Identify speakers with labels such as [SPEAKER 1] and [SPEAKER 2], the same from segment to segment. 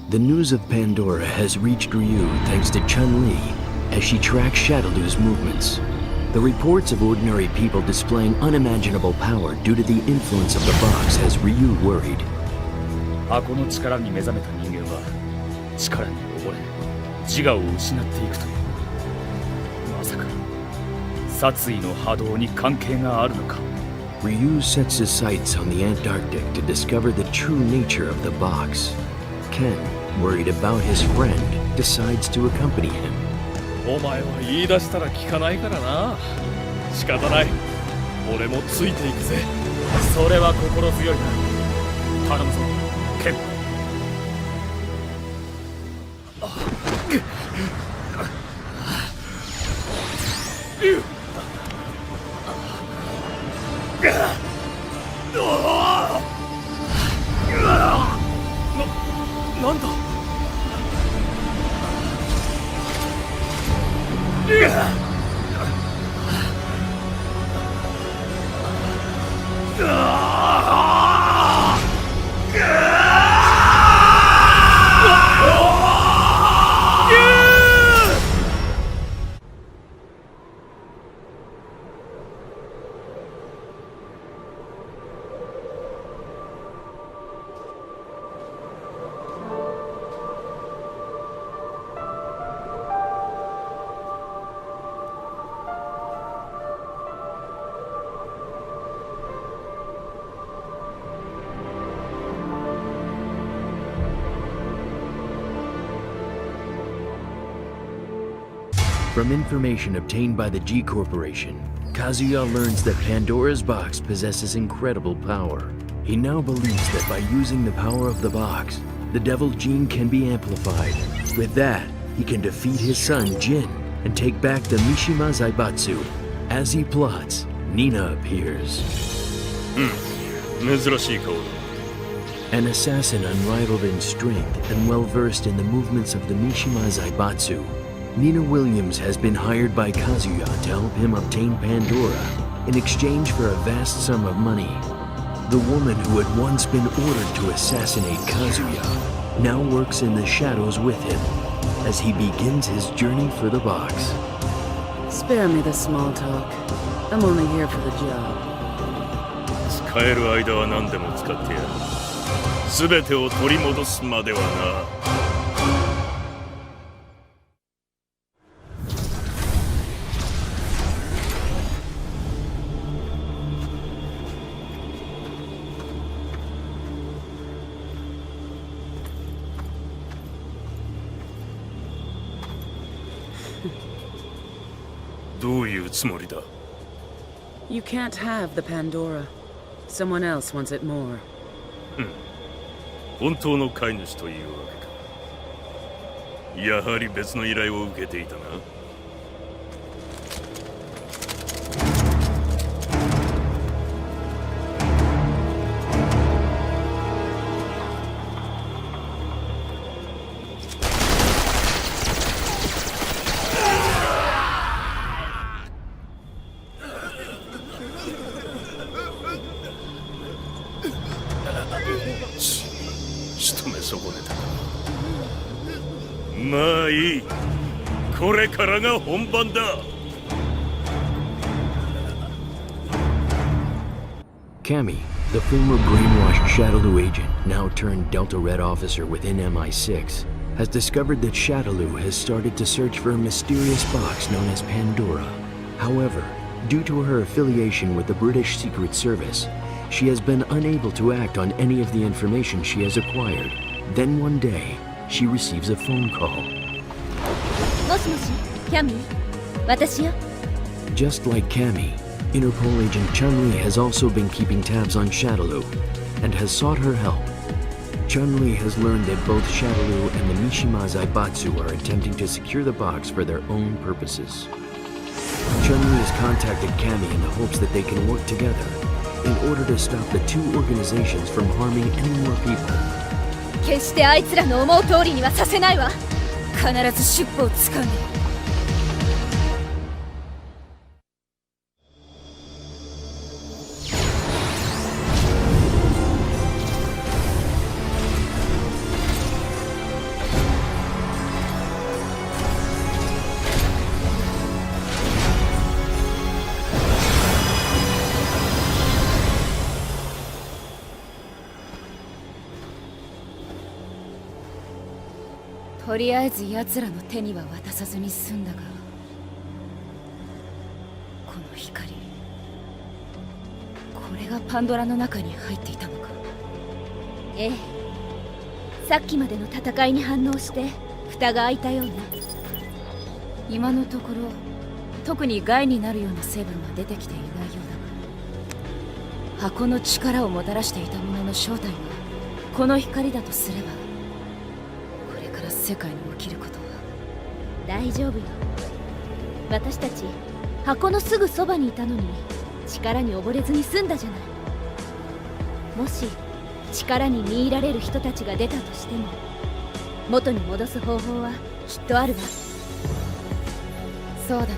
[SPEAKER 1] The news of Pandora has reached Ryu thanks to Chun-Li as she tracks Shadowlu's movements. The reports of ordinary people displaying unimaginable power due to the influence of the box has Ryu worried.
[SPEAKER 2] 箱の力に目覚めた人間は力に溺れ自我を失っていくという。まさか殺意の波動に関係があるのか。
[SPEAKER 1] Ryu sets his sights on the Antarctic to discover the true nature of the box. Ken, worried about his friend, decides to accompany him.
[SPEAKER 2] お前は言い出したら聞かないからな。仕方ない。俺もついていくぜ。それは心強いな。頼むぞ、ケン。なんだ。
[SPEAKER 1] From information obtained by the G Corporation, Kazuya learns that Pandora's box possesses incredible power. He now believes that by using the power of the box, the devil gene can be amplified. With that, he can defeat his son Jin and take back the Mishima Zaibatsu. As he plots, Nina appears.
[SPEAKER 2] 珍しい顔だ。
[SPEAKER 1] An assassin unrivaled in strength and well-versed in the movements of the Mishima Zaibatsu, Nina Williams has been hired by Kazuya to help him obtain Pandora in exchange for a vast sum of money. The woman who had once been ordered to assassinate Kazuya now works in the shadows with him as he begins his journey for the box.
[SPEAKER 3] Spare me the small talk. I'm only here for the job.
[SPEAKER 2] 使える間は何でも使ってやる。全てを取り戻すまではな。どういうつもりだ？
[SPEAKER 3] You can't have the Pandora. Someone else wants it more.
[SPEAKER 2] 本当の飼い主というわけか。やはり別の依頼を受けていたな。仕留め損ねた。まあいい。これからが本番だ。
[SPEAKER 1] Cammy, the former brainwashed Shadowloo agent, now turned Delta Red officer within MI6, has discovered that Shadowloo has started to search for a mysterious box known as Pandora. However, due to her affiliation with the British Secret Service, she has been unable to act on any of the information she has acquired. Then one day, she receives a phone call.
[SPEAKER 4] もしもし、キャミー、私よ。
[SPEAKER 1] Just like Cammy, Interpol agent Chun-Li has also been keeping tabs on Shadowloo and has sought her help. Chun-Li has learned that both Shadowloo and the Mishima Zaibatsu are attempting to secure the box for their own purposes. Chun-Li has contacted Cammy in the hopes that they can work together in order to stop the two organizations from harming any more people.
[SPEAKER 4] 決してあいつらの思う通りにはさせないわ。必ず尻尾をつかんで。とりあえず奴らの手には渡さずに済んだが、この光、これがパンドラの中に入っていたのか。ええ、さっきまでの戦いに反応して蓋が開いたようね。今のところ特に害になるような成分は出てきていないようだが、箱の力をもたらしていたものの正体がこの光だとすれば、これから世界に起きることは。大丈夫よ。私たち箱のすぐそばにいたのに力に溺れずに済んだじゃない。もし力に見入られる人たちが出たとしても、元に戻す方法はきっとあるわ。そうだな。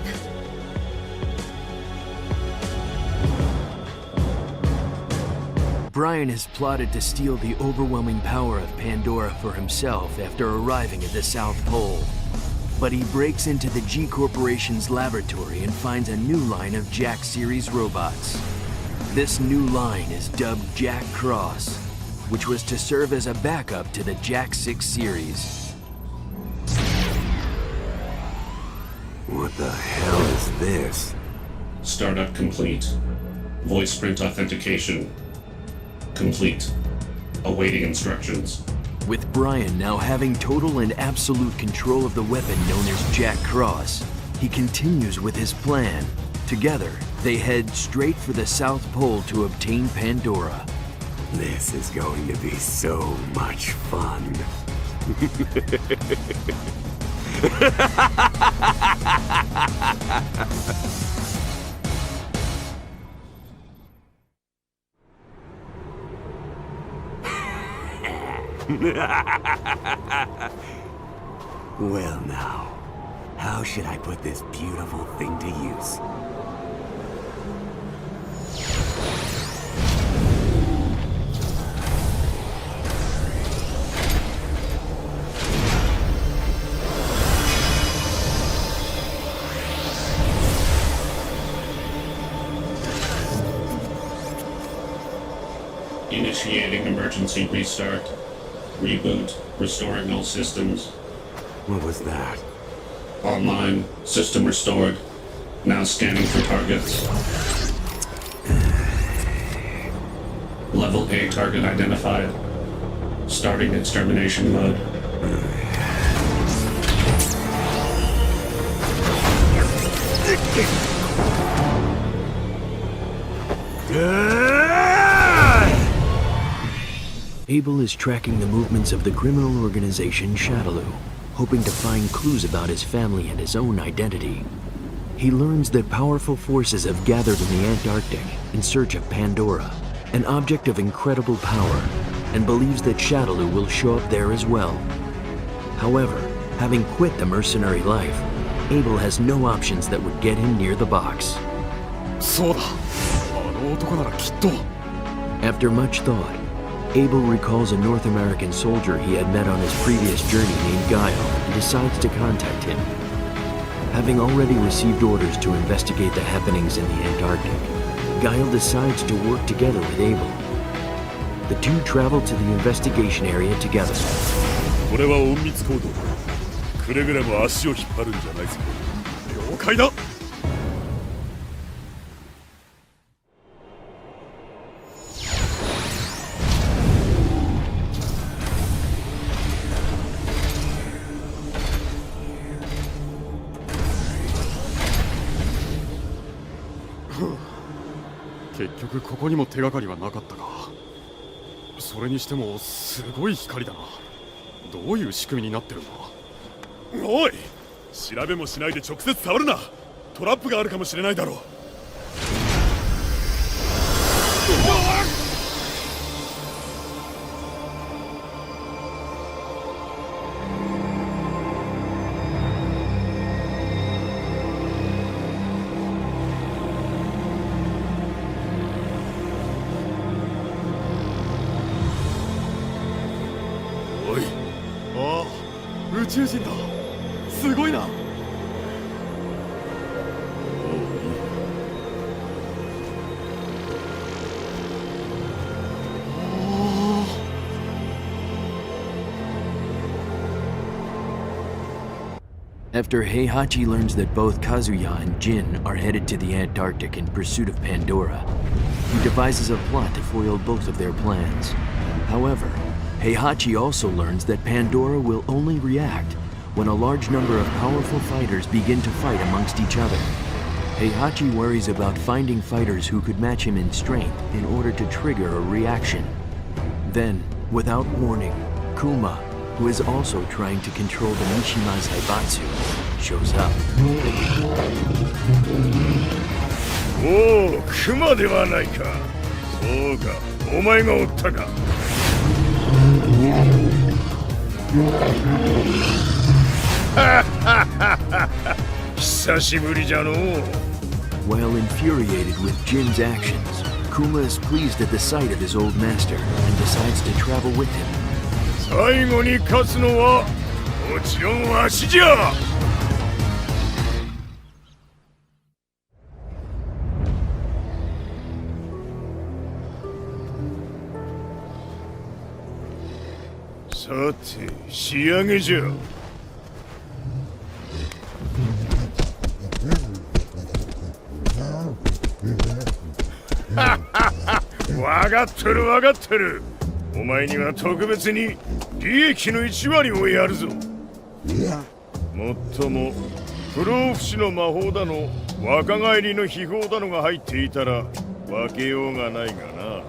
[SPEAKER 1] Brian has plotted to steal the overwhelming power of Pandora for himself after arriving at the South Pole. But he breaks into the G Corporation's laboratory and finds a new line of Jack series robots. This new line is dubbed Jack Cross, which was to serve as a backup to the Jack 6 series.
[SPEAKER 5] What the hell is this?
[SPEAKER 6] Startup complete. Voice print authentication complete. Awaiting instructions.
[SPEAKER 1] With Brian now having total and absolute control of the weapon known as Jack Cross, he continues with his plan. Together, they head straight for the South Pole to obtain Pandora.
[SPEAKER 5] This is going to be so much fun. Well now, how should I put this beautiful thing to use?
[SPEAKER 6] Initiating emergency restart. Reboot. Restoring all systems.
[SPEAKER 5] What was that?
[SPEAKER 6] Online. System restored. Now scanning for targets. Level A target identified. Starting extermination mode.
[SPEAKER 1] Abel is tracking the movements of the criminal organization Shadaloo, hoping to find clues about his family and his own identity. He learns that powerful forces have gathered in the Antarctic in search of Pandora, an object of incredible power, and believes that Shadaloo will show up there as well. However, having quit the mercenary life, Abel has no options that would get him near the box.
[SPEAKER 7] そうだ、あの男ならきっと。
[SPEAKER 1] After much thought, Abel recalls a North American soldier he had met on his previous journey named Guile and decides to contact him. Having already received orders to investigate the happenings in the Antarctic, Guile decides to work together with Abel. The two travel to the investigation area together.
[SPEAKER 7] これは隠密行動だ。くれぐれも足を引っ張るんじゃないぞ。了解だ。結局ここにも手がかりはなかったか。それにしてもすごい光だな。どういう仕組みになってるんだ。おい、調べもしないで直接触るな。トラップがあるかもしれないだろう。おい、ああ、宇宙人だ。すごいな。
[SPEAKER 1] After Heihachi learns that both Kazuya and Jin are headed to the Antarctic in pursuit of Pandora, he devises a plot to foil both of their plans. However, Heihachi also learns that Pandora will only react when a large number of powerful fighters begin to fight amongst each other. Heihachi worries about finding fighters who could match him in strength in order to trigger a reaction. Then, without warning, Kuma, who is also trying to control the Mishima Zaibatsu, shows up.
[SPEAKER 8] おお、熊ではないか。そうか、お前がおったか。久しぶりじゃのう。
[SPEAKER 1] While infuriated with Jin's actions, Kuma is pleased at the sight of his old master and decides to travel with him.
[SPEAKER 8] 最後に勝つのはもちろんわしじゃ。さて仕上げじゃ。わかってるわかってる。お前には特別に利益の1割をやるぞ。もっとも不老不死の魔法だの若返りの秘宝だのが入っていたら分けようがないがな。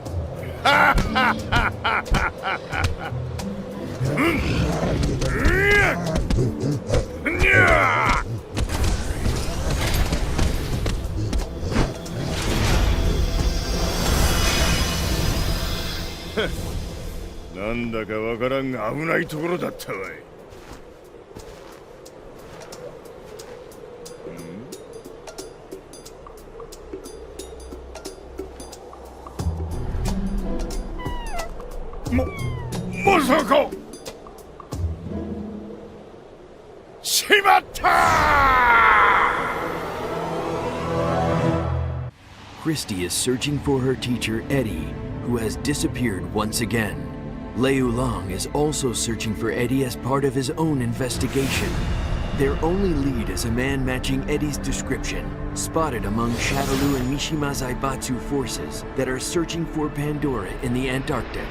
[SPEAKER 8] なんだかわからんが危ないところだったわい。まさかしまった。
[SPEAKER 1] Christie is searching for her teacher Eddie, who has disappeared once again. Lei Ulang is also searching for Eddie as part of his own investigation. Their only lead is a man matching Eddie's description, spotted among Shadaloo and Mishima Zaibatsu forces that are searching for Pandora in the Antarctic.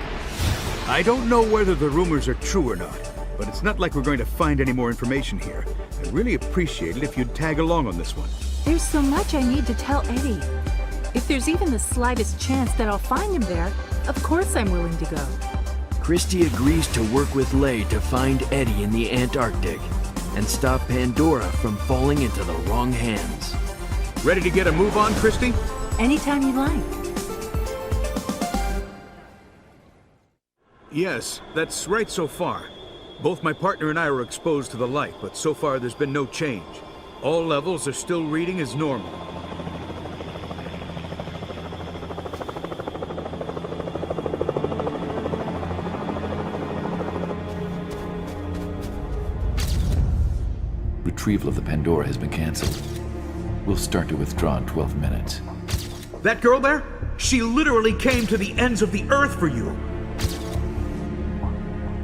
[SPEAKER 9] I don't know whether the rumors are true or not, but it's not like we're going to find any more information here. I'd really appreciate it if you'd tag along on this one.
[SPEAKER 10] There's so much I need to tell Eddie. If there's even the slightest chance that I'll find him there, of course I'm willing to go.
[SPEAKER 1] Christie agrees to work with Lei to find Eddie in the Antarctic and stop Pandora from falling into the wrong hands.
[SPEAKER 9] Ready to get a move on, Christie?
[SPEAKER 10] Anytime you like.
[SPEAKER 9] Yes, that's right so far. Both my partner and I were exposed to the light, but so far there's been no change. All levels are still reading as normal.
[SPEAKER 11] Retrieval of the Pandora has been cancelled. We'll start to withdraw in 12 minutes.
[SPEAKER 9] That girl there? She literally came to the ends of the earth for you!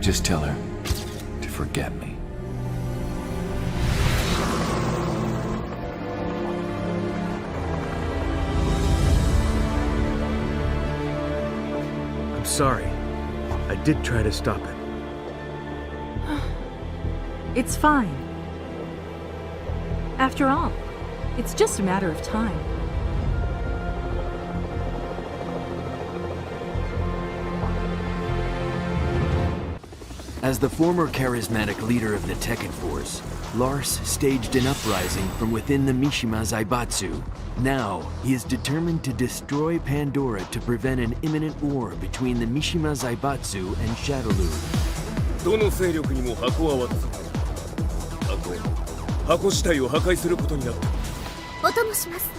[SPEAKER 11] Just tell her to forget me.
[SPEAKER 9] I'm sorry. I did try to stop it.
[SPEAKER 10] It's fine. After all, it's just a matter of time.
[SPEAKER 1] As the former charismatic leader of the Tekken Force, Lars staged an uprising from within the Mishima Zaibatsu. Now, he is determined to destroy Pandora to prevent an imminent war between the Mishima Zaibatsu and Shadaloo.
[SPEAKER 8] どの勢力にも箱は渡さない。あと箱自体を破壊することになった。
[SPEAKER 4] お供します。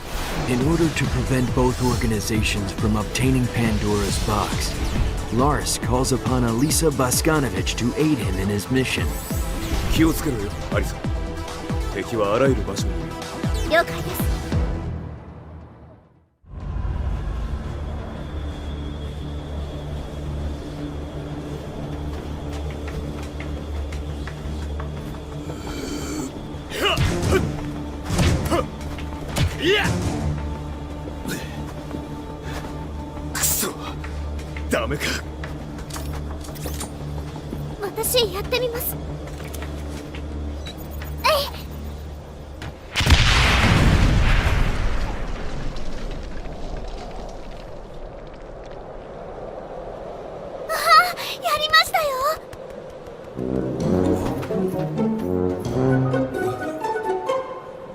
[SPEAKER 1] In order to prevent both organizations from obtaining Pandora's box, Lars calls upon Alisa Baskanovich to aid him in his mission.
[SPEAKER 8] 気をつけろよ、アリサ。敵はあらゆる場所にいる。
[SPEAKER 4] 了解です。
[SPEAKER 8] はっいやくそダメか
[SPEAKER 4] 私やってみます。やりましたよ。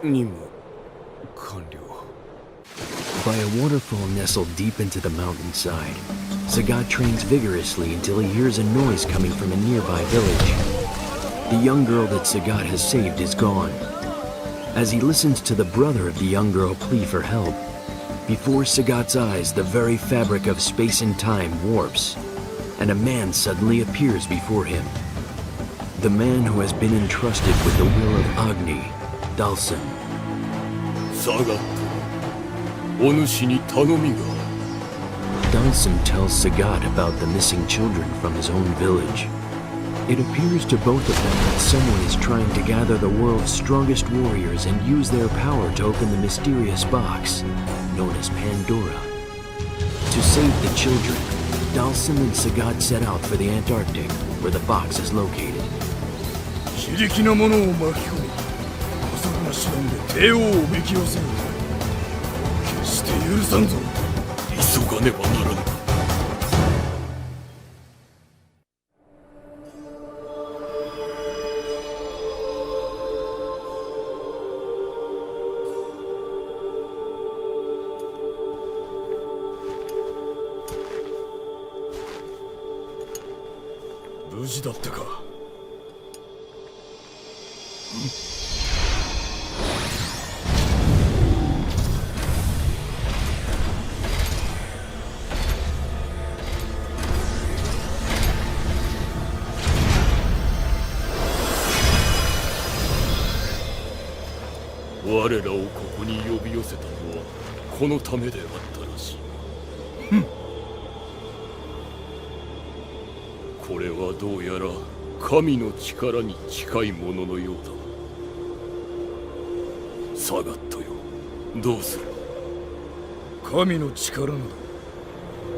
[SPEAKER 8] 任務完了。
[SPEAKER 1] By a waterfall nestled deep into the mountainside, Sagat trains vigorously until he hears a noise coming from a nearby village. The young girl that Sagat has saved is gone. As he listens to the brother of the young girl plead for help, before Sagat's eyes the very fabric of space and time warps, and a man suddenly appears before him. The man who has been entrusted with the will of Agni, Dalsim.
[SPEAKER 7] サガット、お主に頼みが。
[SPEAKER 1] Dalsim tells Sagat about the missing children from his own village. It appears to both of them that someone is trying to gather the world's strongest warriors and use their power to open the mysterious box, known as Pandora. To save the children, Dalsim and Sagat set out for the Antarctic, where the box is located.
[SPEAKER 8] 非力な者を巻き込み、遅くな手段で帝王をおびき寄せる。決して許さんぞ。
[SPEAKER 7] 急がねばならぬ。
[SPEAKER 8] 無事だったか。
[SPEAKER 7] 我らをここに呼び寄せたのはこのためであったらしい。これはどうやら神の力に近いもののようだ。サガットよ、どうする？
[SPEAKER 8] 神の力など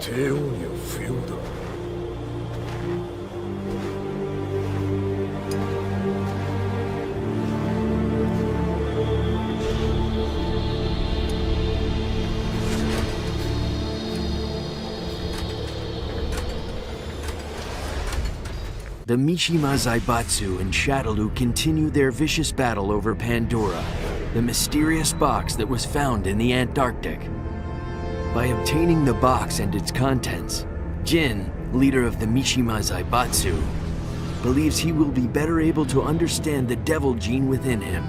[SPEAKER 8] 帝王には不要だ。
[SPEAKER 1] The Mishima Zaibatsu and Shadaloo continue their vicious battle over Pandora, the mysterious box that was found in the Antarctic. By obtaining the box and its contents, Jin, leader of the Mishima Zaibatsu, believes he will be better able to understand the devil gene within him.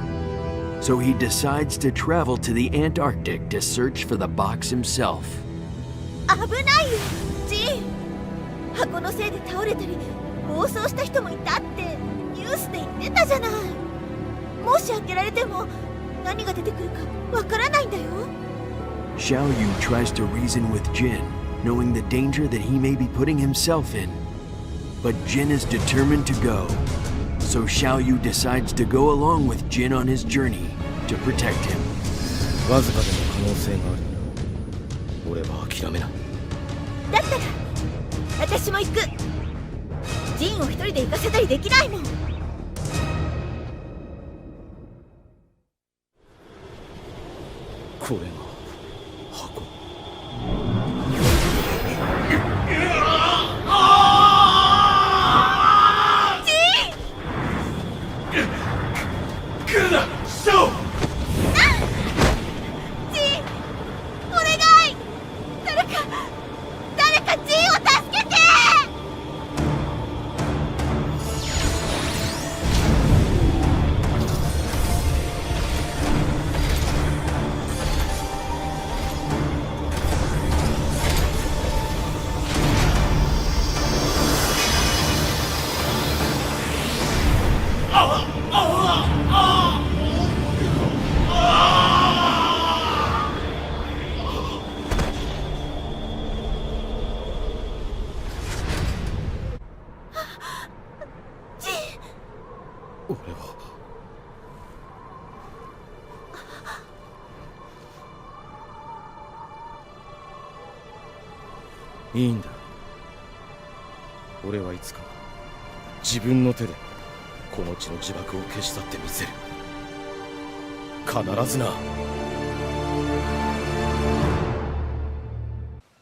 [SPEAKER 1] So he decides to travel to the Antarctic to search for the box himself.
[SPEAKER 4] 危ないよ、ジン。箱のせいで倒れたり暴走した人もいたってニュースで言ってたじゃない。もし開けられても何が出てくるかわからないんだよ。
[SPEAKER 1] Xiao Yu tries to reason with Jin, knowing the danger that he may be putting himself in. But Jin is determined to go, so Xiao Yu decides to go along with Jin on his journey to protect him.
[SPEAKER 8] わずかでも可能性がある。俺は諦めない。
[SPEAKER 4] だったら私も行く。ジンを一人で行かせたりできないもん。
[SPEAKER 8] これが箱。
[SPEAKER 4] ジン！
[SPEAKER 8] 来るな、ショウ！
[SPEAKER 4] ジン！お願い！誰かジンを助けて！
[SPEAKER 8] いいんだ。俺はいつか自分の手でこの地の呪縛を消し去ってみせる。必ずな。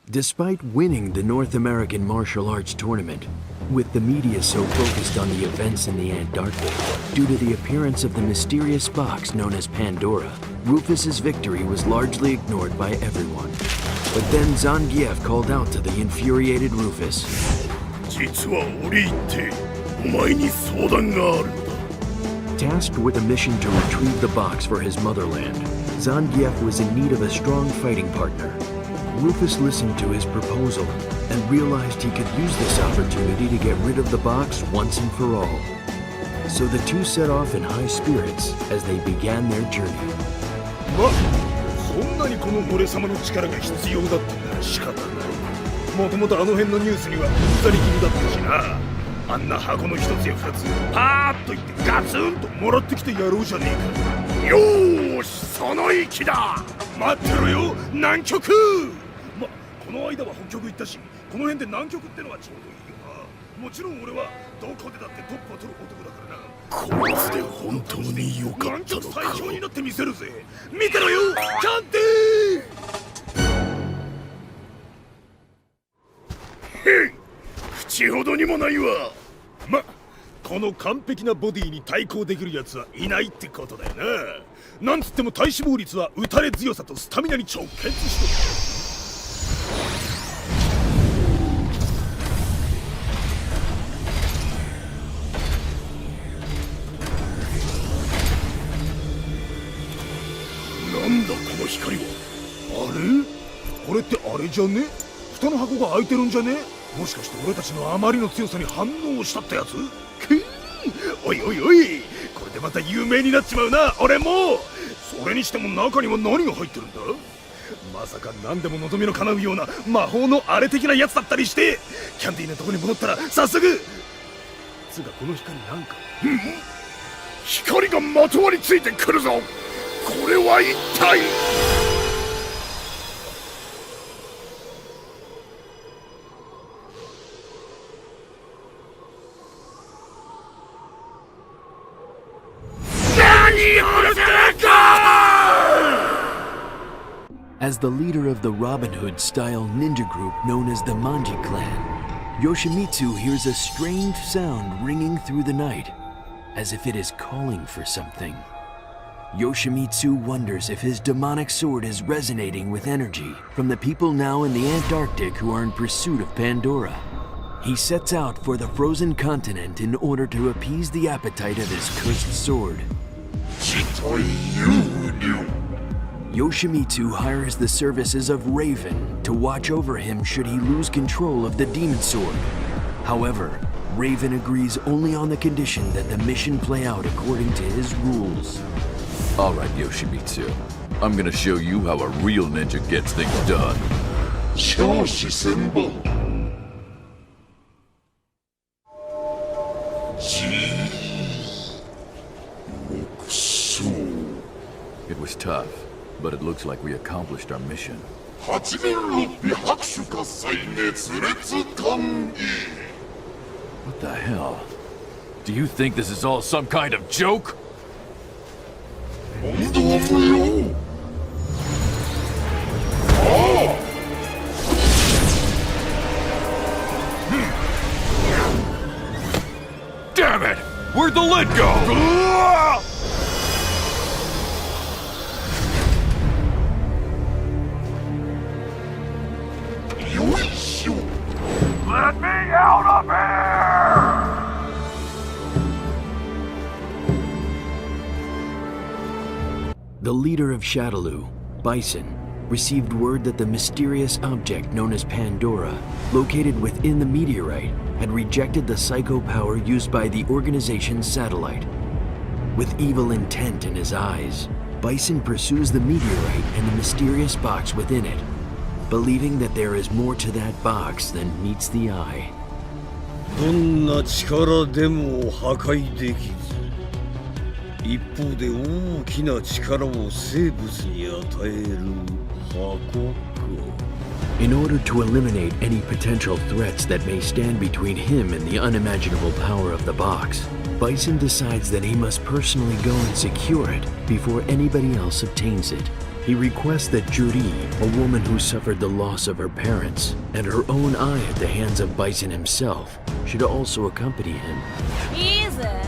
[SPEAKER 1] Despite winning the North American martial arts tournament, with the media so focused on the events in the Antarctic, due to the appearance of the mysterious box known as Pandora, Rufus's victory was largely ignored by everyone. But then Zangief called out to the infuriated Rufus.
[SPEAKER 8] 実は折り入ってお前に相談があるのだ。
[SPEAKER 1] Tasked with a mission to retrieve the box for his motherland, Zangief was in need of a strong fighting partner. Rufus listened to his proposal and realized he could use this opportunity to get rid of the box once and for all. So the two set off in high spirits as they began their journey.
[SPEAKER 8] まあ、そんなにこの俺様の力が必要だったなら仕方ない。もともとあの辺のニュースにはうんざり気味だったしな。あんな箱の一つや二つパーッといってガツンともらってきてやろうじゃねえか。よーし、その意気だ。待ってろよ、南極。ま、この間は北極行ったし、この辺で南極ってのはちょうどいいよな。もちろん俺はどこでだってトップを取る男だからな。こいつで本当に良かったのか。最強になってみせるぜ。見てろよ、キャンティー。へい、口ほどにもないわ。ま、この完璧なボディに対抗できるやつはいないってことだよな。なんつっても体脂肪率は打たれ強さとスタミナに直結してる。なんだこの光は。あれ？これってあれじゃね？蓋の箱が開いてるんじゃね？もしかして俺たちのあまりの強さに反応したってやつ？おいおいおい、これでまた有名になっちまうな、俺も。それにしても中には何が入ってるんだ？まさか何でも望みの叶うような魔法のあれ的なやつだったりして。キャンディーのとこに戻ったら早速。つうかこの光なんか、光がまとわりついてくるぞ。これは一体。
[SPEAKER 1] As the leader of the Robin Hood-style ninja group known as the Manji Clan, Yoshimitsu hears a strange sound ringing through the night, as if it is calling for something. Yoshimitsu wonders if his demonic sword is resonating with energy from the people now in the Antarctic who are in pursuit of Pandora. He sets out for the frozen continent in order to appease the appetite of his cursed sword. Yoshimitsu hires the services of Raven to watch over him should he lose control of the demon sword. However, Raven agrees only on the condition that the mission play out according to his rules.
[SPEAKER 11] All right, Yoshimitsu. I'm gonna show you how a real ninja gets things done. It was tough, but it looks like we accomplished our mission. What the hell? Do you think this is all some kind of joke? Damn it! Where'd the lid go?
[SPEAKER 8] Let me out of here!
[SPEAKER 1] The leader of Shadaloo, Bison, received word that the mysterious object known as Pandora, located within the meteorite, had rejected the psycho power used by the organization's satellite. With evil intent in his eyes, Bison pursues the meteorite and the mysterious box within it, believing that there is more to that box than meets the eye.
[SPEAKER 8] どんな力でも破壊できず、一方で大きな力を生物に与える箱か。
[SPEAKER 1] In order to eliminate any potential threats that may stand between him and the unimaginable power of the box, Bison decides that he must personally go and secure it before anybody else obtains it. He requests that Juri, a woman who suffered the loss of her parents and her own eye at the hands of Bison himself, should also accompany him.
[SPEAKER 4] いいぜ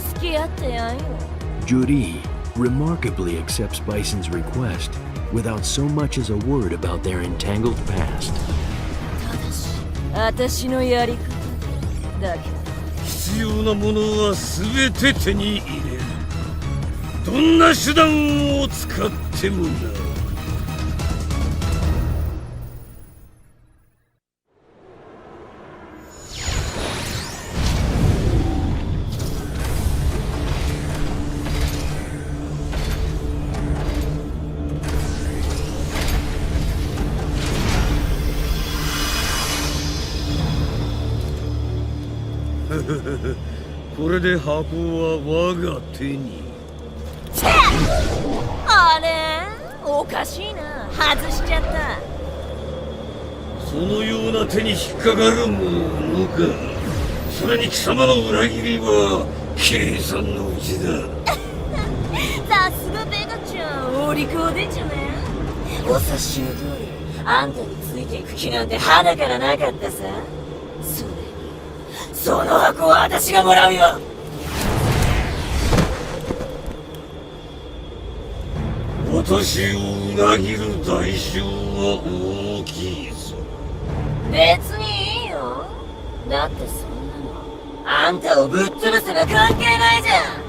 [SPEAKER 4] 付き合ってやんよ
[SPEAKER 1] Juri remarkably accepts Bison's request without so much as a word about their entangled past.
[SPEAKER 4] 私のやり方だけど
[SPEAKER 8] 必要なものは全て手に入れるどんな手段を使ってもなこれで箱は我が手に
[SPEAKER 4] あれおかしいな外しちゃった
[SPEAKER 8] そのような手に引っかかるものかそれに貴様の裏切りは計算のうちだ
[SPEAKER 4] さすがベガちゃんお利口でちゅねお察しの通りあんたについていく気なんて鼻からなかったさそれにその箱は私がもらうよ
[SPEAKER 8] 私を裏切る代償は大きいぞ
[SPEAKER 4] 別にいいよだってそんなのあんたをぶっ潰せば関係ないじゃん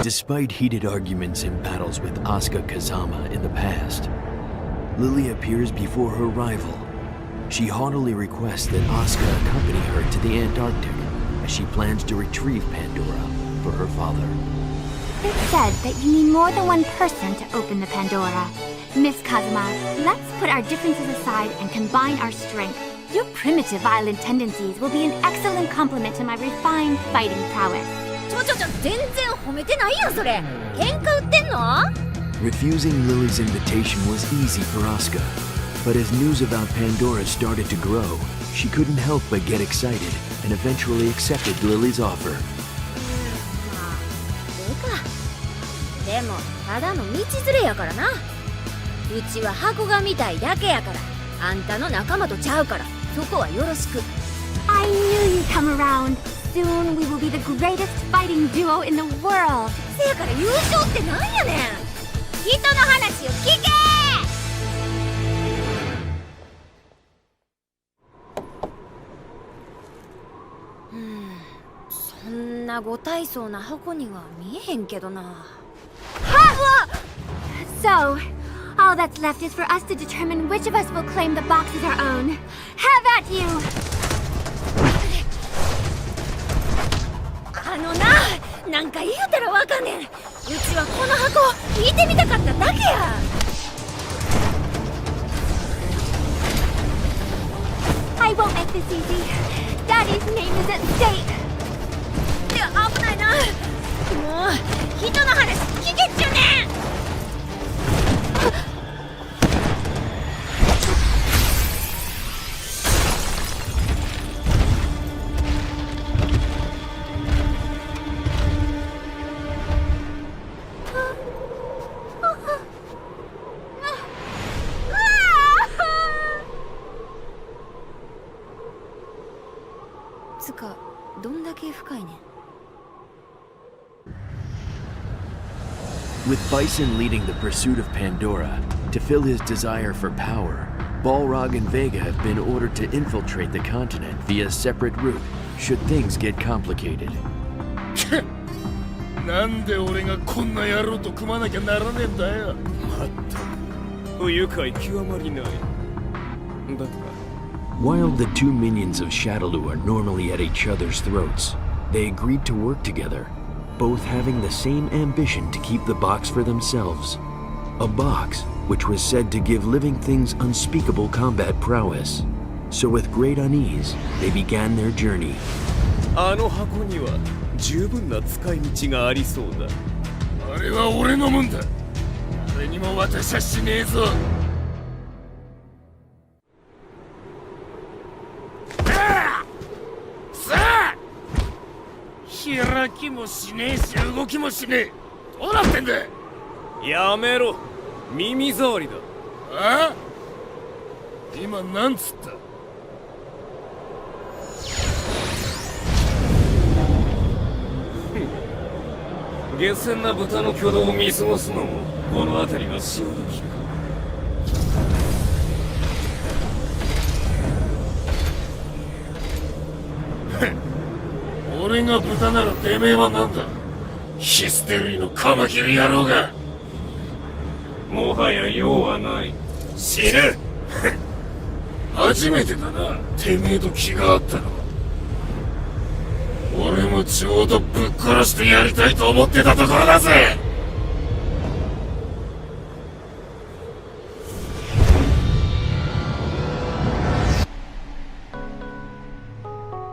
[SPEAKER 1] Despite heated arguments and battles with Asuka Kazama in the past, Lily appears before her rival. She haughtily requests that Asuka accompany her to the Antarctic as she plans to retrieve Pandora for her father.
[SPEAKER 12] It's said that you need more than one person to open the Pandora. Miss Kazuma, let's put our differences aside and combine our strength. Your primitive violent tendencies will be an excellent complement to my refined fighting prowess.
[SPEAKER 4] 全然褒めてないよそれ喧嘩売ってんの
[SPEAKER 1] Refusing Lily's invitation was easy for Asuka, but as news about Pandora started to grow, she couldn't help but get excited and eventually accepted Lily's offer.
[SPEAKER 4] まあでもただの道連れやからなうちは箱が見たいだけやからあんたの仲間とちゃうからそこはよろしく
[SPEAKER 12] I knew you'd come around. Soon we will be the greatest fighting duo in the world.
[SPEAKER 4] せやから優勝ってなんやねん人の話を聞けそんなご大層な箱には見えへんけどな
[SPEAKER 12] So, all that's left is for us to determine which of us will claim the box as our own. Have at you!
[SPEAKER 4] なんか言うたらわかんねんうちはこの箱見てみたかっただけや
[SPEAKER 12] I won't make this easy. Daddy's name is at stake.
[SPEAKER 4] 危ないなもう人の話聞けっちゅうねんつかどんだけ深いねん
[SPEAKER 1] With Bison leading the pursuit of Pandora, to fill his desire for power, Balrog and Vega have been ordered to infiltrate the continent via a separate route, should things get complicated.
[SPEAKER 8] なんで俺がこんな野郎と組まなきゃならねえんだよまったく不愉快極まりないだが
[SPEAKER 1] While the two minions of Shadaloo are normally at each other's throats, they agreed to work together, both having the same ambition to keep the box for themselves. A box which was said to give living things unspeakable combat prowess. So with great unease, they began their journey.
[SPEAKER 8] あの箱には十分な使い道がありそうだあれは俺のもんだ。誰にも渡しゃしねえぞ。さあ開きもしねえし動きもしねえ。どうなってんだ。
[SPEAKER 2] やめろ、耳障りだ。
[SPEAKER 8] ああ、今なんつった。
[SPEAKER 2] 下賤な豚の挙動を見過ごすのもこの辺りの潮時か。
[SPEAKER 8] 俺が豚ならてめえはなんだ。ヒステリーのカマキリ野郎が。
[SPEAKER 2] もはや用はない。
[SPEAKER 8] 死ぬ。初めてだな、てめえと気があったの。俺もちょうどぶっ殺してやりたいと思ってたところだぜ。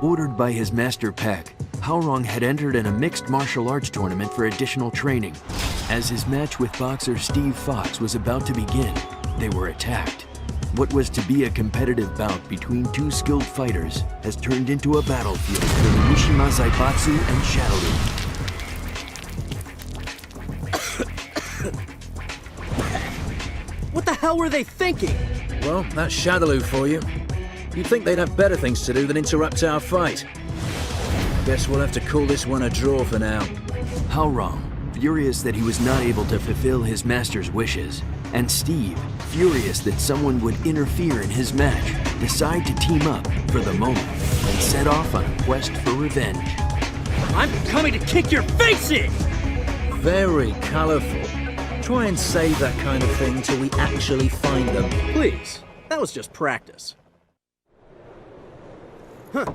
[SPEAKER 1] Ordered by his master Pack, Haorong had entered in a mixed martial arts tournament for additional training. As his match with boxer Steve Fox was about to begin, they were attacked. What was to be a competitive bout between two skilled fighters has turned into a battlefield for the Mishima Zaibatsu and Shadowloo.
[SPEAKER 13] What the hell were they thinking? Well, that's Shadowloo for you. You'd think they'd have better things to do than interrupt our fight. Guess we'll have to call this one a draw for now.
[SPEAKER 1] Haorong, furious that he was not able to fulfill his master's wishes, and Steve, furious that someone would interfere in his match, decide to team up for the moment and set off on a quest for revenge.
[SPEAKER 13] I'm coming to kick your face in! Very colorful. Try and save that kind of thing till we actually find them. Please. That was just practice. Huh.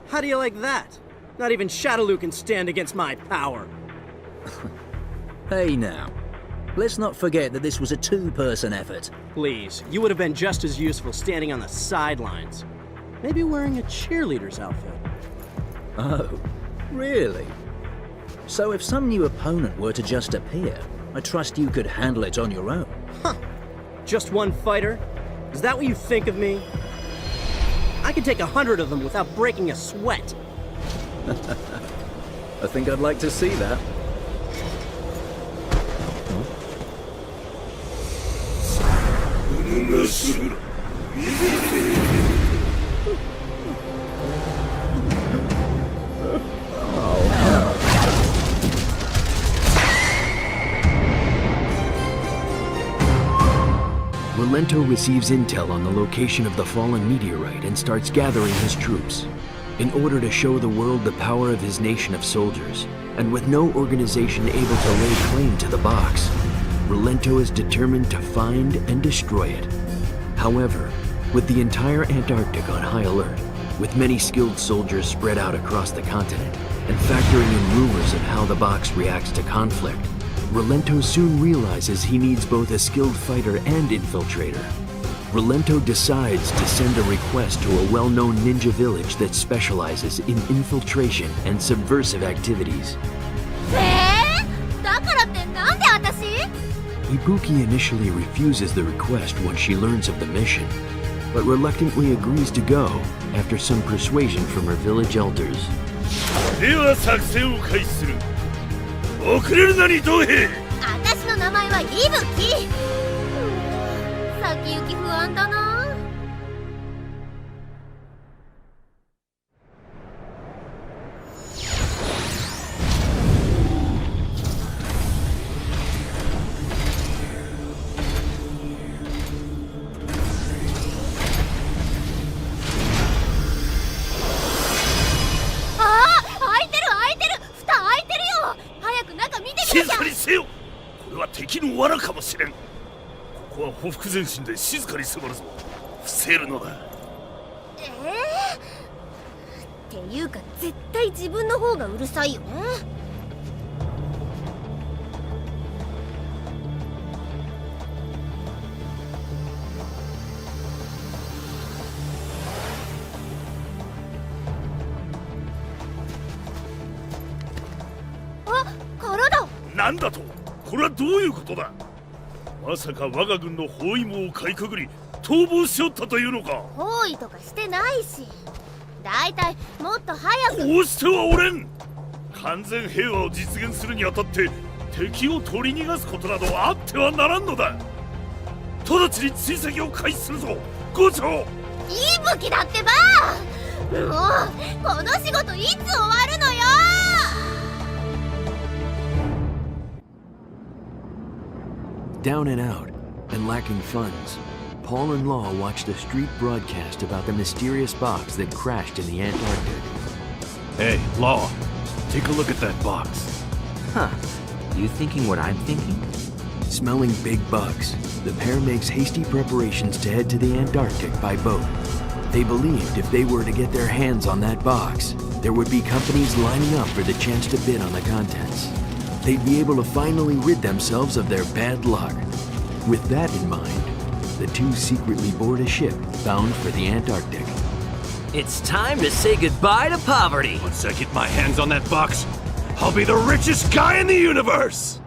[SPEAKER 13] How do you like that? Not even Shadowloo can stand against my power. Hey now. Let's not forget that this was a two-person effort. Please, you would have been just as useful standing on the sidelines. Maybe wearing a cheerleader's outfit. Oh, really? So if some new opponent were to just appear, I trust you could handle it on your own. Huh. Just one fighter? Is that what you think of me? I could take 100 of them without breaking a sweat. I think I'd like to see that.
[SPEAKER 1] Rolento receives intel on the location of the fallen meteorite and starts gathering his troops. In order to show the world the power of his nation of soldiers, and with no organization able to lay claim to the box, Rolento is determined to find and destroy it. However, with the entire Antarctic on high alert, with many skilled soldiers spread out across the continent, and factoring in rumors of how the box reacts to conflict, Rolento soon realizes he needs both a skilled fighter and infiltrator. Rolento decides to send a request to a well-known ninja village that specializes in infiltration and subversive activities. Ibuki initially refuses the request once she learns of the mission, but reluctantly agrees to go after some persuasion from her village elders.
[SPEAKER 8] では作戦を開始する。遅れるなに同兵。
[SPEAKER 4] 私の名前はイブキ。先行き不安だな。
[SPEAKER 8] 静かにせよ。これは敵の罠かもしれん。ここは匍匐前進で静かに迫るぞ。伏せるのだ。
[SPEAKER 4] っていうか絶対自分の方がうるさいよね。あ、殻だ。
[SPEAKER 8] なんだと。これはどういうことだ。まさか我が軍の包囲網をかいくぐり逃亡しよったというのか。
[SPEAKER 4] 包囲とかしてないし、だいたいもっと早く。
[SPEAKER 8] こうしてはおれん。完全平和を実現するにあたって敵を取り逃がすことなどあってはならんのだ。直ちに追跡を開始するぞ、校長。
[SPEAKER 4] いい武器だってば。もうこの仕事いつ終わるのよ。
[SPEAKER 1] Down and out, and lacking funds, Paul and Law watched a street broadcast about the mysterious box that crashed in the Antarctic.
[SPEAKER 9] Hey, Law, take a look at that box.
[SPEAKER 14] Huh. You thinking what I'm thinking?
[SPEAKER 1] Smelling big bucks, the pair makes hasty preparations to head to the Antarctic by boat. They believed if they were to get their hands on that box, there would be companies lining up for the chance to bid on the contents. They'd be able to finally rid themselves of their bad luck. With that in mind, the two secretly board a ship bound for the Antarctic.
[SPEAKER 14] It's time to say goodbye to poverty!
[SPEAKER 9] Once I get my hands on that box, I'll be the richest guy in the universe!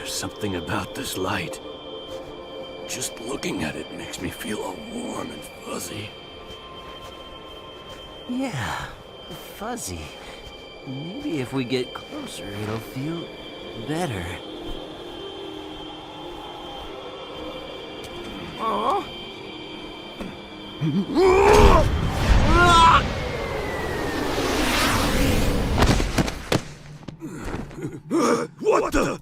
[SPEAKER 9] Something about this light. Just looking at it makes me feel all warm and fuzzy.
[SPEAKER 14] Yeah, fuzzy. Maybe if we get closer, it'll feel better. Aww.
[SPEAKER 9] What the?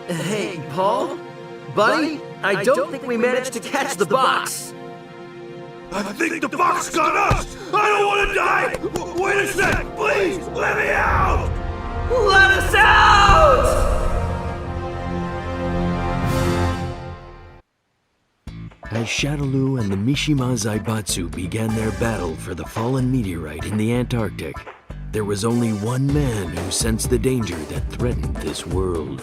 [SPEAKER 14] Hey, Paul? Buddy? I don't think we managed to catch the box.
[SPEAKER 9] I think the box got us! I don't want to die! Wait a sec! Please, let me out!
[SPEAKER 14] Let us out!
[SPEAKER 1] As Shadaloo and the Mishima Zaibatsu began their battle for the fallen meteorite in the Antarctic, there was only one man who sensed the danger that threatened this world.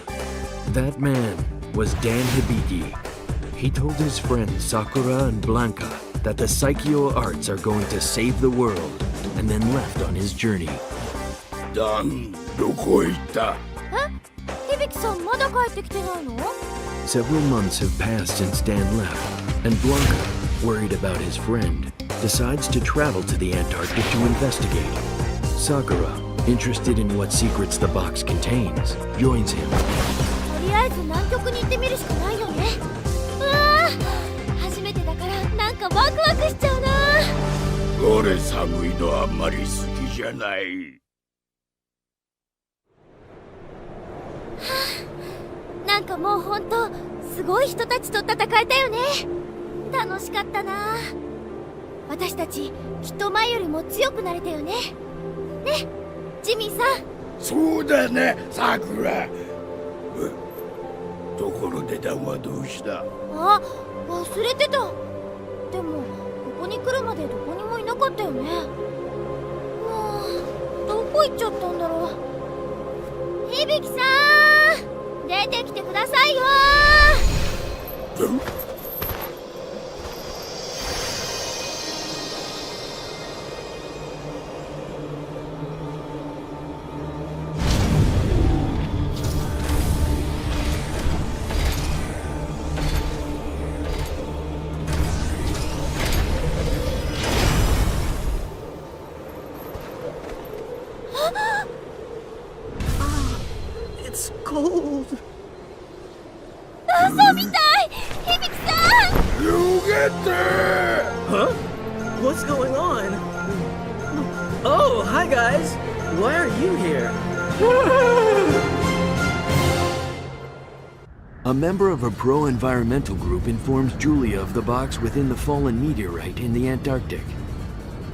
[SPEAKER 1] That man was Dan Hibiki. He told his friends Sakura and Blanca that the Saikyo arts are going to save the world, and then left on his journey.
[SPEAKER 8] Dan, どこ行った?
[SPEAKER 4] 響さんまだ帰ってきてないの?
[SPEAKER 1] Several months have passed since Dan left, and Blanca, worried about his friend, decides to travel to the Antarctic to investigate. Sakura, interested in what secrets the box contains, joins him.
[SPEAKER 4] とりあえず南極に行ってみるしかないよね。うわー、初めてだからなんかワクワクしちゃうな。
[SPEAKER 8] 俺寒いのあんまり好きじゃない。
[SPEAKER 4] なんかもうほんとすごい人たちと戦えたよね。楽しかったな。私たちきっと前よりも強くなれたよね。ね、ジミーさん。
[SPEAKER 8] そうだね、さくら。ところで弾はどうした？
[SPEAKER 4] あ、忘れてた。でもここに来るまでどこにもいなかったよね。もうどこ行っちゃったんだろう。響さん、出てきてくださいよ。
[SPEAKER 14] It's cold.
[SPEAKER 4] 嘘みたい。響さん。
[SPEAKER 8] You get there!
[SPEAKER 14] Huh? What's going on?
[SPEAKER 13] Oh, hi guys! Why are you here?
[SPEAKER 1] A member of a pro-environmental group informs Julia of the box within the fallen meteorite in the Antarctic.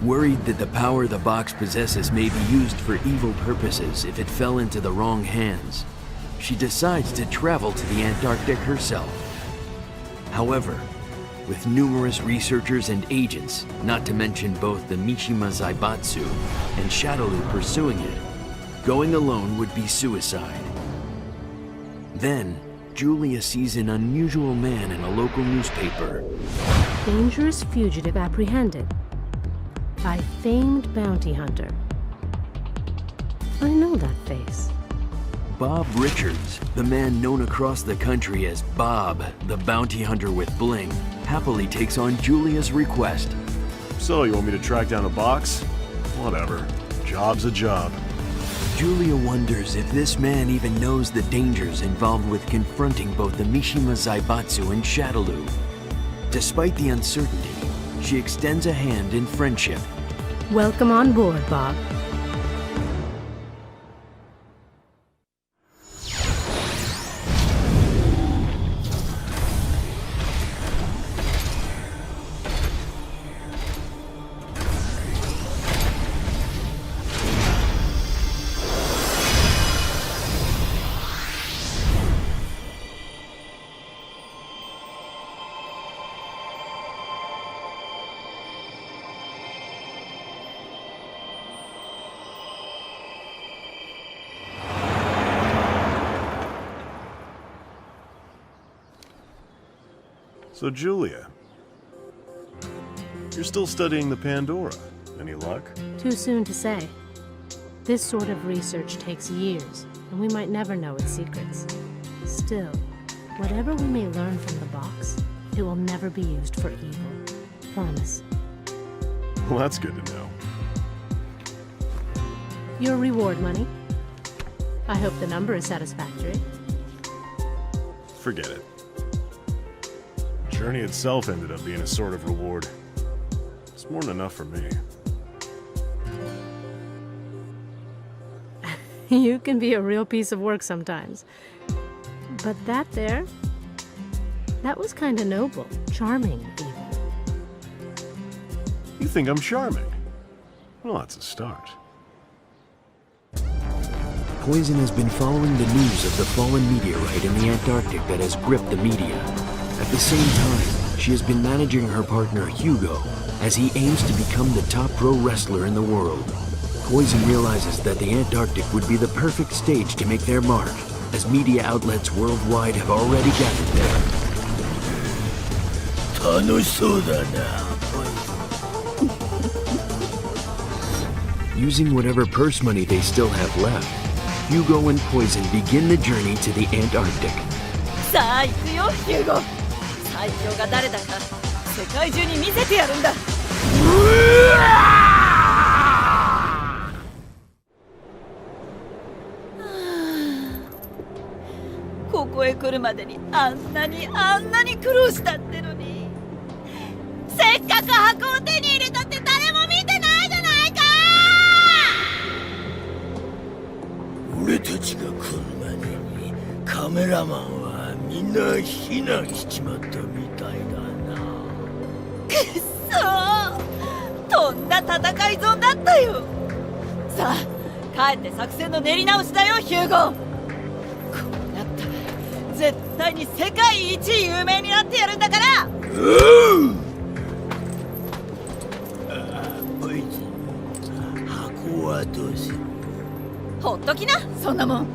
[SPEAKER 1] Worried that the power the box possesses may be used for evil purposes if it fell into the wrong hands, she decides to travel to the Antarctic herself. However, with numerous researchers and agents, not to mention both the Mishima Zaibatsu and Shadowloo pursuing it, going alone would be suicide. Then, Julia sees an unusual man in a local newspaper.
[SPEAKER 15] Dangerous fugitive apprehended by famed bounty hunter. I know that face.
[SPEAKER 1] Bob Richards, the man known across the country as Bob, the bounty hunter with bling, happily takes on Julia's request.
[SPEAKER 8] So, you want me to track down a box? Whatever. Job's a job.
[SPEAKER 1] Julia wonders if this man even knows the dangers involved with confronting both the Mishima Zaibatsu and Shadowloo. Despite the uncertainty, she extends a hand in friendship.
[SPEAKER 15] Welcome on board, Bob.
[SPEAKER 8] So, Julia, you're still studying the Pandora. Any luck?
[SPEAKER 15] Too soon to say. This sort of research takes years, and we might never know its secrets. Still, whatever we may learn from the box, it will never be used for evil. Promise.
[SPEAKER 8] Well, that's good to know.
[SPEAKER 15] Your reward money. I hope the number is satisfactory.
[SPEAKER 8] Forget it. The journey itself ended up being a sort of reward. It's more than enough for me.
[SPEAKER 15] You can be a real piece of work sometimes. But that was kind of noble, charming even.
[SPEAKER 8] You think I'm charming? Well, that's a start.
[SPEAKER 1] Poison has been following the news of the fallen meteorite in the Antarctic that has gripped the media. At the same time, she has been managing her partner Hugo as he aims to become the top pro wrestler in the world. Poison realizes that the Antarctic would be the perfect stage to make their mark, as media outlets worldwide have already gathered there. Using whatever purse money they still have left, Hugo and Poison begin the journey to the Antarctic.
[SPEAKER 4] さあ行くよヒューゴ。最強が誰だか世界中に見せてやるんだ。ここへ来るまでにあんなに苦労したってのに、せっかく箱を手に入れたって誰も見てないじゃないか。
[SPEAKER 16] 俺たちが来るまでにカメラマンはみんな避難しちまったみたいだな。
[SPEAKER 4] くっそー、とんだ戦い損だったよ。さあ帰って作戦の練り直しだよヒューゴ。こうなったら絶対に世界一有名になってやるんだから。
[SPEAKER 16] ポイズン、箱はどうする？
[SPEAKER 4] ほっときな、そんなもん。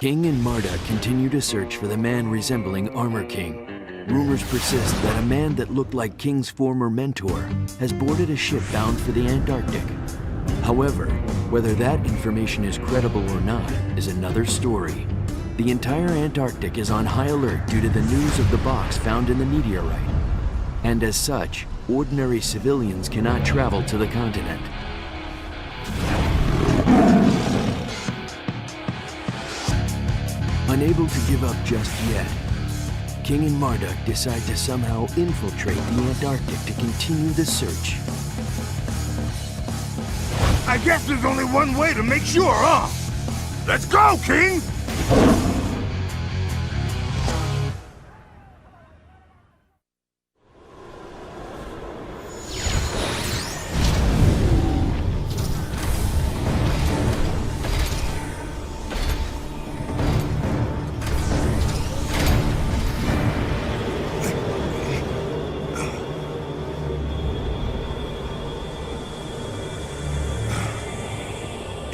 [SPEAKER 1] King and Marta continue to search for the man resembling Armor King. Rumors persist that a man that looked like King's former mentor has boarded a ship bound for the Antarctic. However, whether that information is credible or not is another story. The entire Antarctic is on high alert due to the news of the box found in the meteorite. And as such, ordinary civilians cannot travel to the continent. Unable to give up just yet, King and Marduk decide to somehow infiltrate the Antarctic to continue the search.
[SPEAKER 8] I guess there's only one way to make sure, huh? Let's go, King!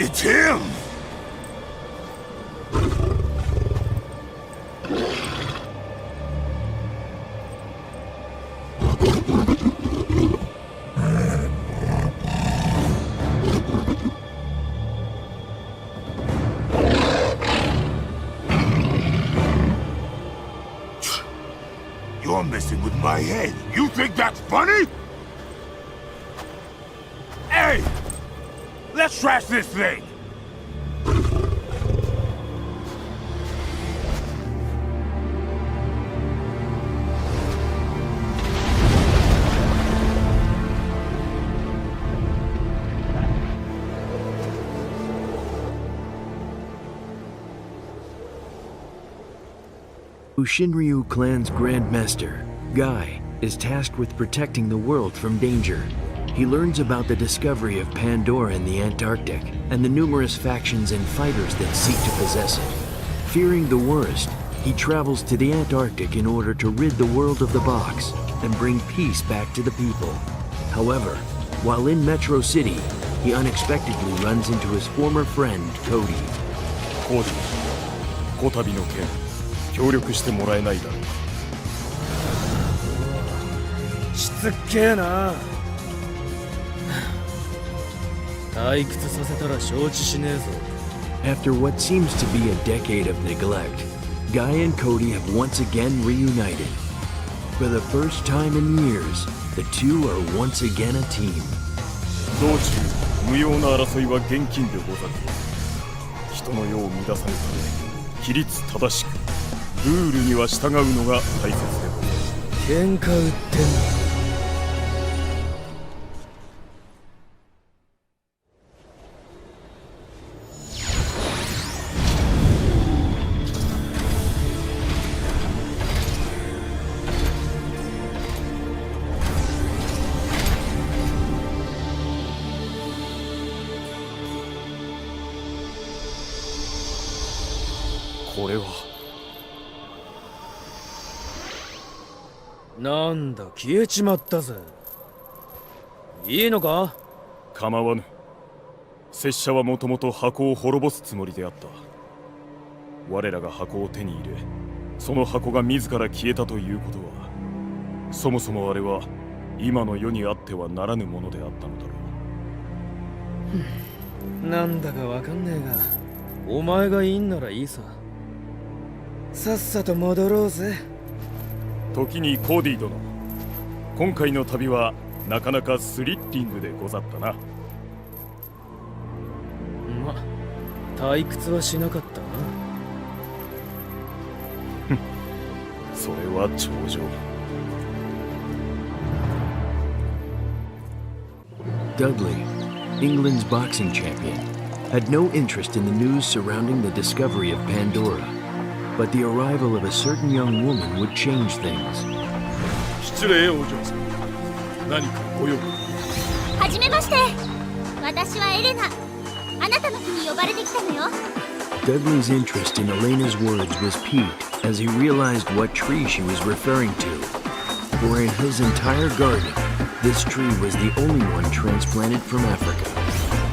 [SPEAKER 8] It's him! You're messing with my head. You think that's funny? Hey! Let's trash this thing!
[SPEAKER 1] Shinryu clan's Grand Master, Guy, is tasked with protecting the world from danger. He learns about the discovery of Pandora in the Antarctic and the numerous factions and fighters that seek to possess it. Fearing the worst, he travels to the Antarctic in order to rid the world of the box and bring peace back to the people. However, while in Metro City, he unexpectedly runs into his former friend, Cody.
[SPEAKER 7] Cody, こたびの件、協力してもらえないだろうか。
[SPEAKER 16] しつっけえな。退屈させたら承知しねえぞ。
[SPEAKER 1] After what seems to be a decade of neglect, Guy and Cody have once again reunited. For the first time in years, the two are once again a team.
[SPEAKER 7] 道中、無用な争いは厳禁でござる。人の世を乱さぬため、規律正しく、ルールには従うのが大切でござる。
[SPEAKER 16] 喧嘩売ってんの。
[SPEAKER 7] これは
[SPEAKER 16] なんだ消えちまったぜ。いいのか？
[SPEAKER 7] 構わぬ。拙者はもともと箱を滅ぼすつもりであった。我らが箱を手に入れ、その箱が自ら消えたということは、そもそもあれは今の世にあってはならぬものであったのだろ
[SPEAKER 16] う。なんだかわかんねえが、お前がいいんならいいさ。さっさと戻ろうぜ。
[SPEAKER 7] 時にコーディ殿、今回の旅はなかなかスリッリングでござったな。
[SPEAKER 16] ま、退屈はしなかった
[SPEAKER 7] な。それは頂上。
[SPEAKER 1] Dudley, England's boxing champion, had no interest in the news surrounding the discovery of Pandora. But the arrival of a certain young woman would change things.
[SPEAKER 7] 失礼お嬢さん。何かご用？
[SPEAKER 12] はじめまして。私はエレナ。あなたの国に呼ばれてきたのよ。
[SPEAKER 1] Dudley's interest in Elena's words was piqued as he realized what tree she was referring to. For in his entire garden, this tree was the only one transplanted from Africa.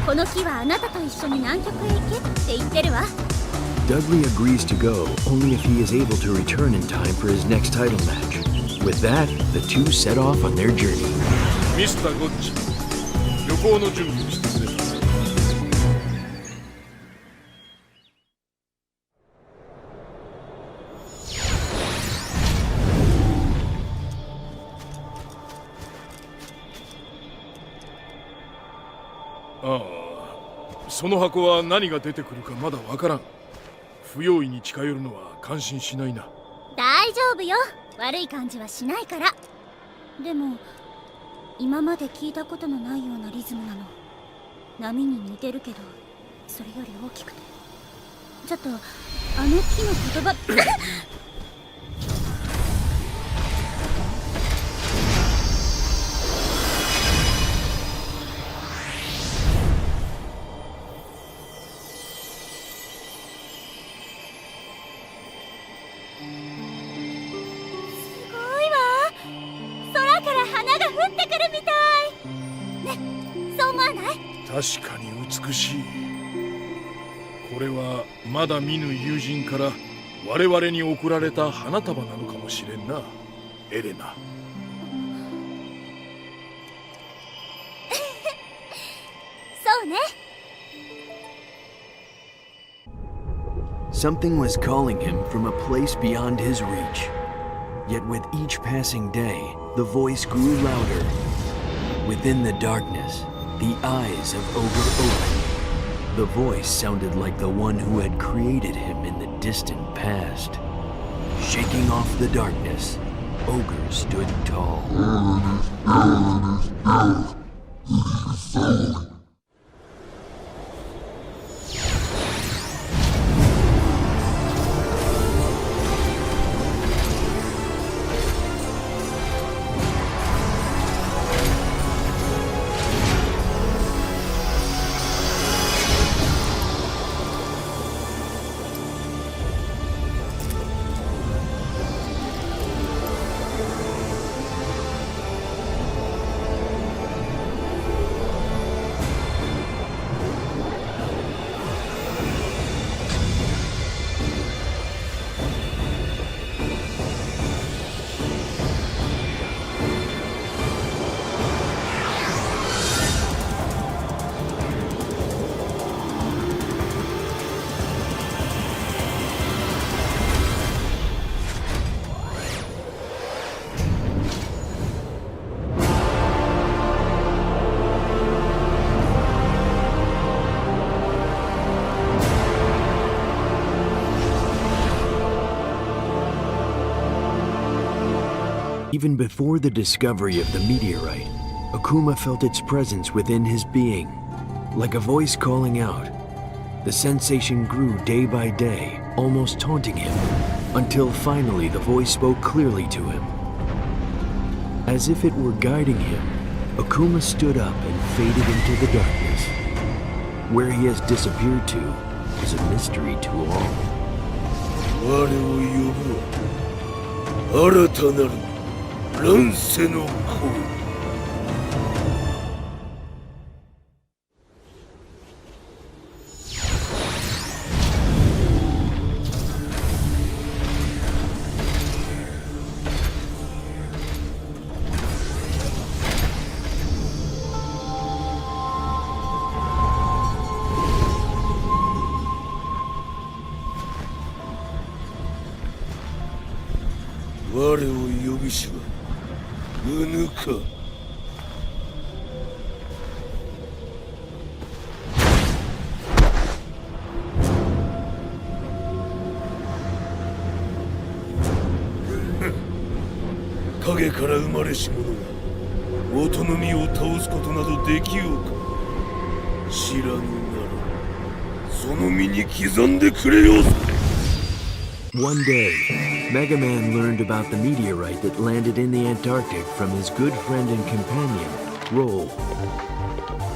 [SPEAKER 12] この木はあなたと一緒に南極へ行けって言ってるわ。
[SPEAKER 1] Dudley agrees to go only if he is able to return in time for his next title match. With that, the two set off on their journey.
[SPEAKER 7] Mr. Gotch, 旅行の準備をしてくれ。
[SPEAKER 8] ああ、その箱は何が出てくるかまだわからん。不用意に近寄るのは感心しないな。
[SPEAKER 4] 大丈夫よ。悪い感じはしないから。でも今まで聞いたことのないようなリズムなの。波に似てるけどそれより大きくて。ちょっとあの木の言葉
[SPEAKER 8] 確かに美しい。これはまだ見ぬ友人から我々に贈られた花束なのかもしれんな、エレナ。
[SPEAKER 4] そうね。
[SPEAKER 1] Something was calling him from a place beyond his reach. Yet with each passing day, the voice grew louder. Within the darkness, the eyes of Ogre opened. The voice sounded like the one who had created him in the distant past. Shaking off the darkness, Ogre stood tall. Even before the discovery of the meteorite, Akuma felt its presence within his being, like a voice calling out. The sensation grew day by day, almost taunting him, until finally the voice spoke clearly to him. As if it were guiding him, Akuma stood up and faded into the darkness. Where he has disappeared to is a mystery to all.
[SPEAKER 16] 我を呼ぶ新たなる乱世の子。我を呼びしはうぬか。影から生まれし者が音の実を倒すことなどできようか。知らぬならその身に刻んでくれようぞ。
[SPEAKER 1] One day, Mega Man learned about the meteorite that landed in the Antarctic from his good friend and companion, Roll.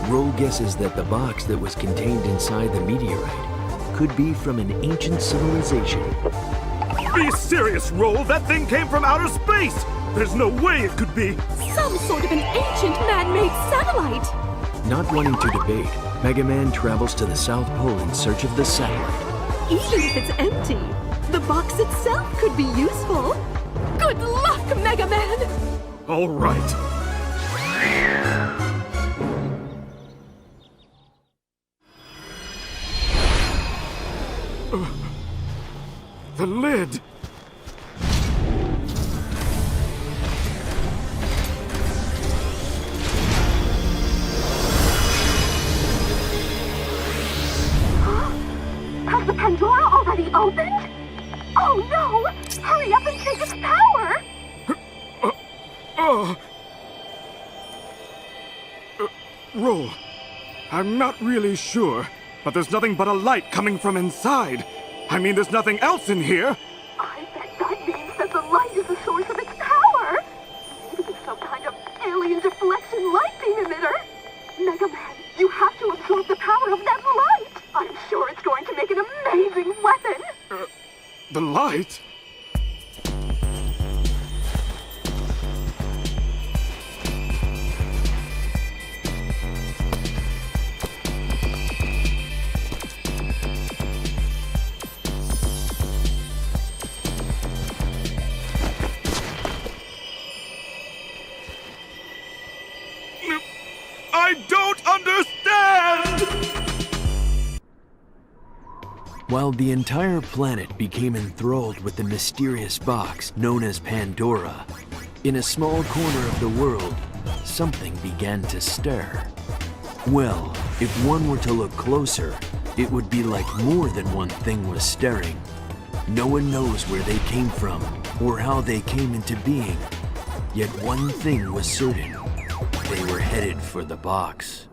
[SPEAKER 1] Roll guesses that the box that was contained inside the meteorite could be from an ancient civilization.
[SPEAKER 17] Be serious, Roll! That thing came from outer space! There's no way it could be!
[SPEAKER 10] Some sort of an ancient man-made satellite!
[SPEAKER 1] Not wanting to debate, Mega Man travels to the South Pole in search of the satellite.
[SPEAKER 10] Even if it's empty, the box itself could be useful. Good luck, Mega Man!
[SPEAKER 17] All right. The lid! Roll. I'm not really sure, but there's nothing but a light coming from inside. I mean, there's nothing else in here.
[SPEAKER 18] I bet that means that the light is the source of its power. Maybe it's some kind of alien deflection light beam emitter. Mega Man, you have to absorb the power of that light. I'm sure it's going to make an amazing weapon.
[SPEAKER 17] The light? I don't understand!
[SPEAKER 1] While the entire planet became enthralled with the mysterious box known as Pandora, in a small corner of the world, something began to stir. Well, if one were to look closer, it would be like more than one thing was stirring. No one knows where they came from or how they came into being. Yet one thing was certain. They were headed for the box.